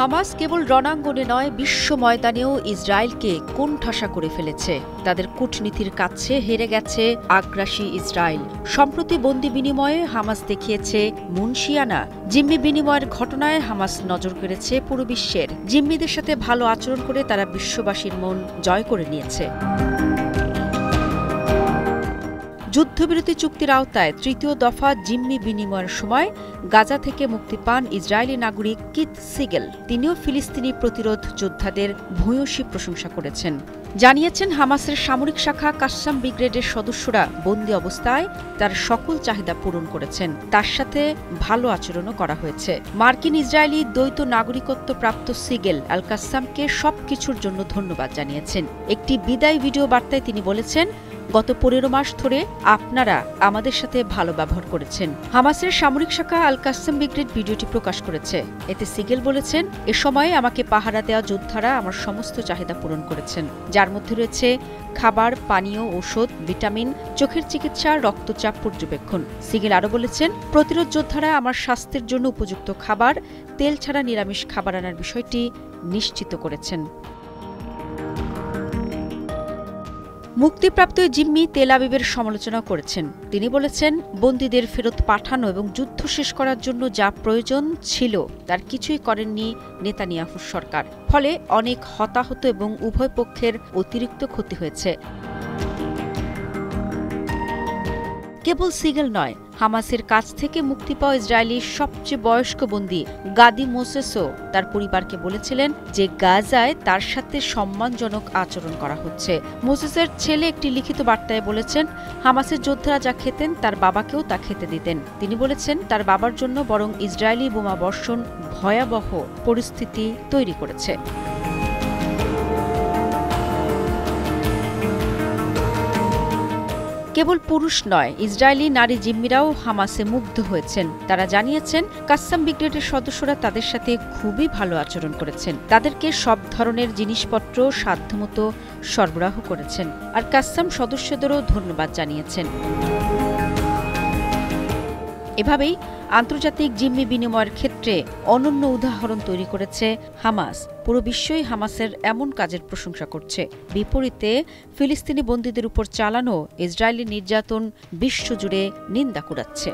Hamas কেবল রণাঙ্গনে নয়, বিশ্ব ময়দানেও ইসরায়েলকে কোণঠাসা করে ফেলেছে। তাদের কূটনীতির কাছে হেরে গেছে আগ্রাসী ইসরায়েল। সম্প্রতি বন্দি বিনিময়ে হামাস দেখিয়েছে মুনশিয়ানা। জিম্মি বিনিময়ের ঘটনায় হামাস নজর কেড়েছে পুরো বিশ্বের। জিম্মিদের সাথে ভালো আচরণ করে তারা বিশ্ববাসীর মন জয় করে নিয়েছে। যুদ্ধবিরতি চুক্তির আওতায় তৃতীয় দফা জিম্মি বিনিময়ের সময় গাজা থেকে মুক্তি পান ইসরায়েলি নাগরিক কিথ সিগেল। তিনিও ফিলিস্তিনি প্রতিরোধ যোদ্ধাদের ভূয়সী প্রশংসা করেছেন। জানিয়েছেন, হামাসের সামরিক শাখা কাসসাম ব্রিগেডের সদস্যরা বন্দী অবস্থায় তার সকল চাহিদা পূরণ করেছেন। তার সাথে ভালো আচরণও করা হয়েছে। মার্কিন ইসরায়েলি দ্বৈত নাগরিকত্ব প্রাপ্ত সিগেল আল কাসসামকে সবকিছুর জন্য ধন্যবাদ জানিয়েছেন। একটি বিদায় ভিডিও বার্তায় তিনি বলেছেন, গত 15 মাস ধরে আপনারা আমাদের সাথে ভালো ব্যবহার করেছেন। হামাসের সামরিক শাখা আল কাসসাম ব্রিগেড ভিডিওটি প্রকাশ করেছে। এতে সিগেল বলেছেন, এ সময়ে আমাকে পাহারা দেওয়া যোদ্ধারা আমার সমস্ত চাহিদা পূরণ করেছেন, যার মধ্যে রয়েছে খাবার, পানীয়, ঔষধ, ভিটামিন, চোখের চিকিৎসা, রক্তচাপ পর্যবেক্ষণ। সিগেল আরও বলেছেন, প্রতিরোধ যোদ্ধারা আমার স্বাস্থ্যের জন্য উপযুক্ত খাবার, তেল ছাড়া নিরামিষ খাবার আনার বিষয়টি নিশ্চিত করেছেন। মুক্তিপ্রাপ্ত জিম্মি তেল আবিবের সমালোচনা করেছেন। তিনি বলেছেন, বন্দীদের ফেরত পাঠানো এবং যুদ্ধ শেষ করার জন্য যা প্রয়োজন ছিল তার কিছুই করেননি নেতানিয়াহুর সরকার। ফলে অনেক হতাহত এবং উভয় পক্ষের অতিরিক্ত ক্ষতি হয়েছে। কেবল সিগেল নয়, হামাসের কাছ থেকে মুক্তি পাওয়া ইসরায়েলির সবচেয়ে বয়স্ক বন্দী গাদি মোসেসও তার পরিবারকে বলেছিলেন যে গাজায় তার সাথে সম্মানজনক আচরণ করা হচ্ছে। মোসেসের ছেলে একটি লিখিত বার্তায় বলেছেন, হামাসের যোদ্ধারা যা খেতেন তার বাবাকেও তা খেতে দিতেন। তিনি বলেছেন, তার বাবার জন্য বরং ইসরায়েলি বোমা বর্ষণ ভয়াবহ পরিস্থিতি তৈরি করেছে। কেবল পুরুষ নয়, ইসরায়েলি নারী জিম্মিরাও হামাসে মুগ্ধ হয়েছেন। তারা জানিয়েছেন, কাসসাম ব্রিগেডের সদস্যরা তাদের সাথে খুবই ভালো আচরণ করেছেন। তাদেরকে সব ধরনের জিনিসপত্র সাধ্যমতো সরবরাহ করেছেন, আর কাসসাম সদস্যদেরও ধন্যবাদ জানিয়েছেন। এভাবেই আন্তর্জাতিক জিম্মি বিনিময়ের ক্ষেত্রে অনন্য উদাহরণ তৈরি করেছে হামাস। পুরো বিশ্বই হামাসের এমন কাজের প্রশংসা করছে। বিপরীতে ফিলিস্তিনি বন্দীদের উপর চালানো ইসরায়েলি নির্যাতন বিশ্বজুড়ে নিন্দা কুড়াচ্ছে।